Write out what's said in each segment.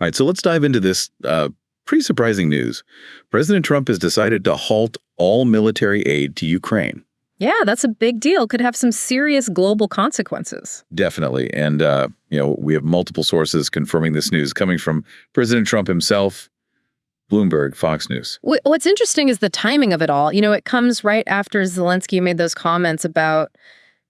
All right, so let's dive into this pretty surprising news. President Trump has decided to halt all military aid to Ukraine. Yeah, that's a big deal. Could have some serious global consequences. Definitely. And, we have multiple sources confirming this news coming from President Trump himself, Bloomberg, Fox News. What's interesting is the timing of it all. It comes right after Zelensky made those comments about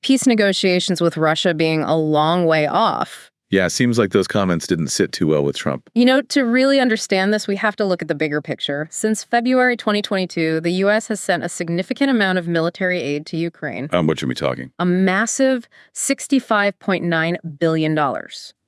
peace negotiations with Russia being a long way off. Yeah, it seems like those comments didn't sit too well with Trump. To really understand this, we have to look at the bigger picture. Since February 2022, the U.S. has sent a significant amount of military aid to Ukraine. What should we be talking? A massive $65.9 billion.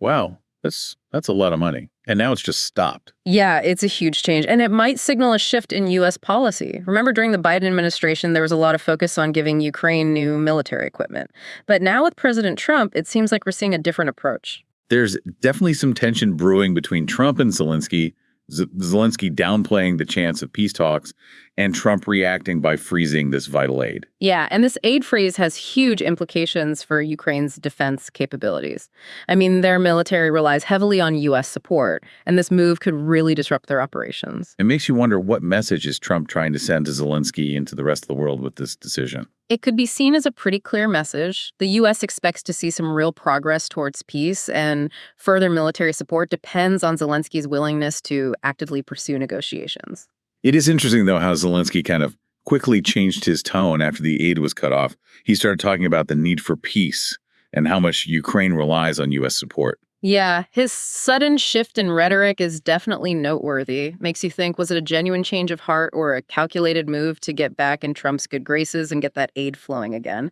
Wow, that's a lot of money. And now it's just stopped. Yeah, it's a huge change. And it might signal a shift in U.S. policy. Remember, during the Biden administration, there was a lot of focus on giving Ukraine new military equipment. But now with President Trump, it seems like we're seeing a different approach. There's definitely some tension brewing between Trump and Zelensky, Zelensky downplaying the chance of peace talks, and Trump reacting by freezing this vital aid. Yeah, and this aid freeze has huge implications for Ukraine's defense capabilities. I mean, their military relies heavily on U.S. support, and this move could really disrupt their operations. It makes you wonder, what message is Trump trying to send to Zelensky and to the rest of the world with this decision? It could be seen as a pretty clear message. The U.S. expects to see some real progress towards peace, and further military support depends on Zelensky's willingness to actively pursue negotiations. It is interesting, though, how Zelensky kind of quickly changed his tone after the aid was cut off. He started talking about the need for peace and how much Ukraine relies on U.S. support. Yeah, his sudden shift in rhetoric is definitely noteworthy. Makes you think, was it a genuine change of heart or a calculated move to get back in Trump's good graces and get that aid flowing again?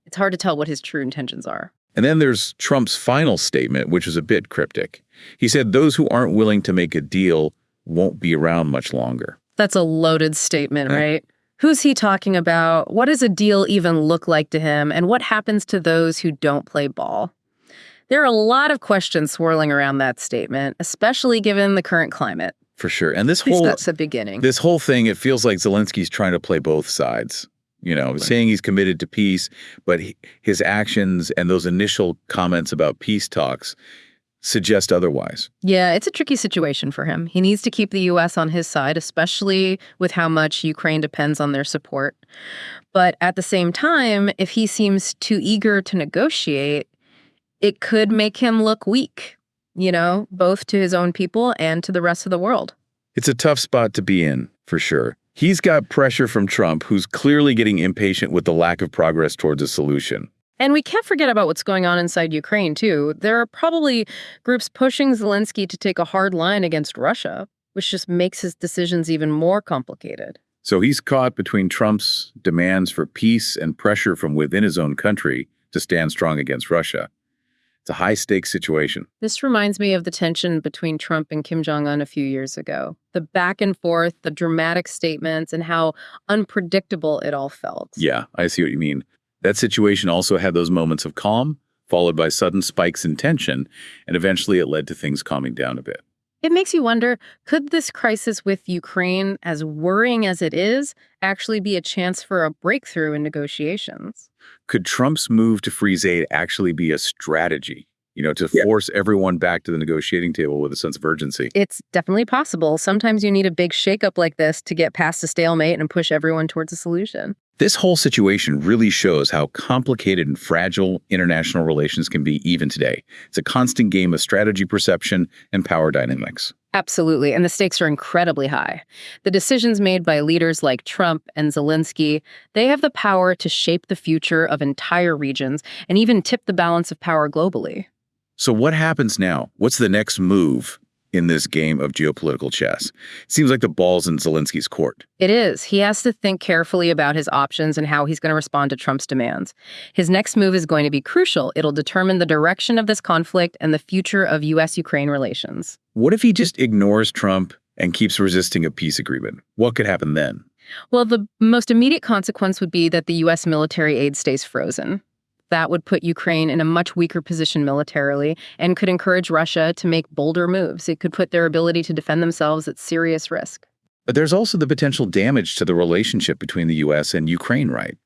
It's hard to tell what his true intentions are. And then there's Trump's final statement, which is a bit cryptic. He said those who aren't willing to make a deal won't be around much longer. That's a loaded statement, right? Who's he talking about? What does a deal even look like to him? And what happens to those who don't play ball? There are a lot of questions swirling around that statement, especially given the current climate. For sure. And that's the beginning. This whole thing, it feels like Zelensky's trying to play both sides. Saying he's committed to peace, but his actions and those initial comments about peace talks suggest otherwise. Yeah, it's a tricky situation for him. He needs to keep the U.S. on his side, especially with how much Ukraine depends on their support. But at the same time, if he seems too eager to negotiate, it could make him look weak, both to his own people and to the rest of the world. It's a tough spot to be in, for sure. He's got pressure from Trump, who's clearly getting impatient with the lack of progress towards a solution. And we can't forget about what's going on inside Ukraine, too. There are probably groups pushing Zelensky to take a hard line against Russia, which just makes his decisions even more complicated. So he's caught between Trump's demands for peace and pressure from within his own country to stand strong against Russia. It's a high-stakes situation. This reminds me of the tension between Trump and Kim Jong-un a few years ago. The back and forth, the dramatic statements, and how unpredictable it all felt. Yeah, I see what you mean. That situation also had those moments of calm, followed by sudden spikes in tension, and eventually it led to things calming down a bit. It makes you wonder, could this crisis with Ukraine, as worrying as it is, actually be a chance for a breakthrough in negotiations? Could Trump's move to freeze aid actually be a strategy, to force everyone back to the negotiating table with a sense of urgency? It's definitely possible. Sometimes you need a big shakeup like this to get past a stalemate and push everyone towards a solution. This whole situation really shows how complicated and fragile international relations can be even today. It's a constant game of strategy, perception, and power dynamics. Absolutely, and the stakes are incredibly high. The decisions made by leaders like Trump and Zelensky, they have the power to shape the future of entire regions and even tip the balance of power globally. So what happens now? What's the next move in this game of geopolitical chess? It seems like the ball's in Zelensky's court. It is. He has to think carefully about his options and how he's going to respond to Trump's demands. His next move is going to be crucial. It'll determine the direction of this conflict and the future of U.S.-Ukraine relations. What if he just ignores Trump and keeps resisting a peace agreement? What could happen then? Well, the most immediate consequence would be that the U.S. military aid stays frozen. That would put Ukraine in a much weaker position militarily and could encourage Russia to make bolder moves. It could put their ability to defend themselves at serious risk. But there's also the potential damage to the relationship between the U.S. and Ukraine, right?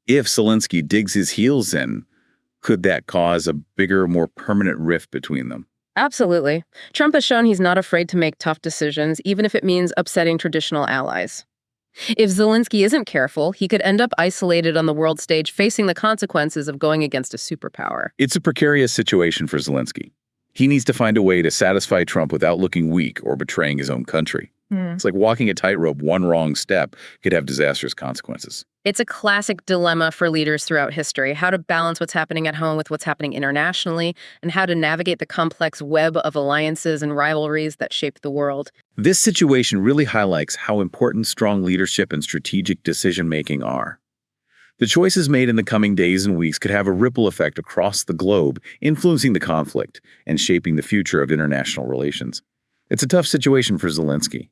If Zelensky digs his heels in, could that cause a bigger, more permanent rift between them? Absolutely. Trump has shown he's not afraid to make tough decisions, even if it means upsetting traditional allies. If Zelensky isn't careful, he could end up isolated on the world stage, facing the consequences of going against a superpower. It's a precarious situation for Zelensky. He needs to find a way to satisfy Trump without looking weak or betraying his own country. It's like walking a tightrope. One wrong step could have disastrous consequences. It's a classic dilemma for leaders throughout history, how to balance what's happening at home with what's happening internationally, and how to navigate the complex web of alliances and rivalries that shape the world. This situation really highlights how important strong leadership and strategic decision-making are. The choices made in the coming days and weeks could have a ripple effect across the globe, influencing the conflict and shaping the future of international relations. It's a tough situation for Zelensky.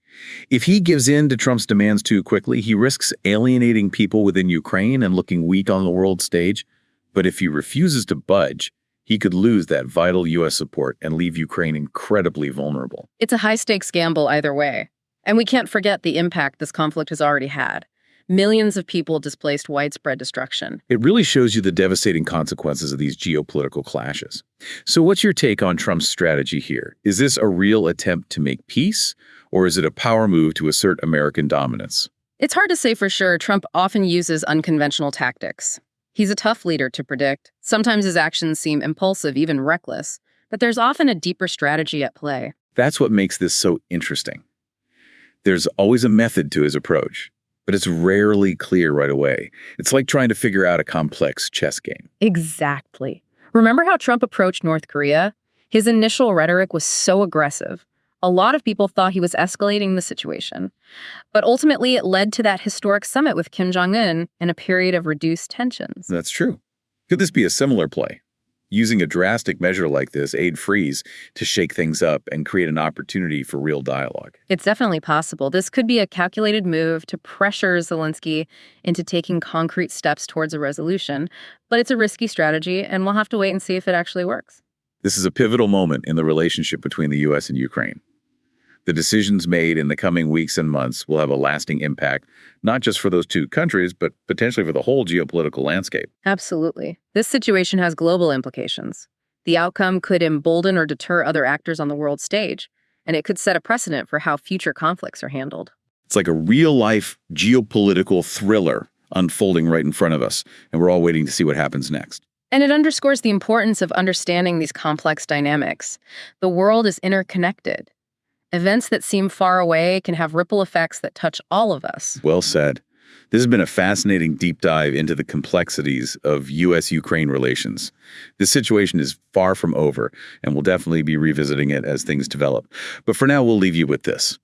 If he gives in to Trump's demands too quickly, he risks alienating people within Ukraine and looking weak on the world stage. But if he refuses to budge, he could lose that vital U.S. support and leave Ukraine incredibly vulnerable. It's a high-stakes gamble either way. And we can't forget the impact this conflict has already had. Millions of people displaced, widespread destruction. It really shows you the devastating consequences of these geopolitical clashes. So what's your take on Trump's strategy here? Is this a real attempt to make peace, or is it a power move to assert American dominance? It's hard to say for sure. Trump often uses unconventional tactics. He's a tough leader to predict. Sometimes his actions seem impulsive, even reckless. But there's often a deeper strategy at play. That's what makes this so interesting. There's always a method to his approach, but it's rarely clear right away. It's like trying to figure out a complex chess game. Exactly. Remember how Trump approached North Korea? His initial rhetoric was so aggressive. A lot of people thought he was escalating the situation. But ultimately, it led to that historic summit with Kim Jong-un and a period of reduced tensions. That's true. Could this be a similar play? Using a drastic measure like this, aid freeze, to shake things up and create an opportunity for real dialogue. It's definitely possible. This could be a calculated move to pressure Zelensky into taking concrete steps towards a resolution, but it's a risky strategy, and we'll have to wait and see if it actually works. This is a pivotal moment in the relationship between the U.S. and Ukraine. The decisions made in the coming weeks and months will have a lasting impact, not just for those two countries, but potentially for the whole geopolitical landscape. Absolutely. This situation has global implications. The outcome could embolden or deter other actors on the world stage, and it could set a precedent for how future conflicts are handled. It's like a real-life geopolitical thriller unfolding right in front of us, and we're all waiting to see what happens next. And it underscores the importance of understanding these complex dynamics. The world is interconnected. Events that seem far away can have ripple effects that touch all of us. Well said. This has been a fascinating deep dive into the complexities of U.S.-Ukraine relations. This situation is far from over, and we'll definitely be revisiting it as things develop. But for now, we'll leave you with this.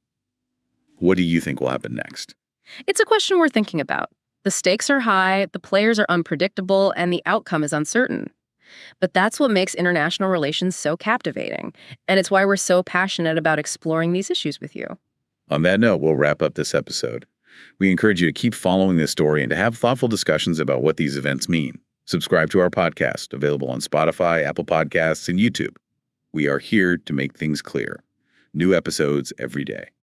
What do you think will happen next? It's a question we're thinking about. The stakes are high, the players are unpredictable, and the outcome is uncertain. But that's what makes international relations so captivating, and it's why we're so passionate about exploring these issues with you. On that note, we'll wrap up this episode. We encourage you to keep following this story and to have thoughtful discussions about what these events mean. Subscribe to our podcast, available on Spotify, Apple Podcasts, and YouTube. We are here to make things clear. New episodes every day.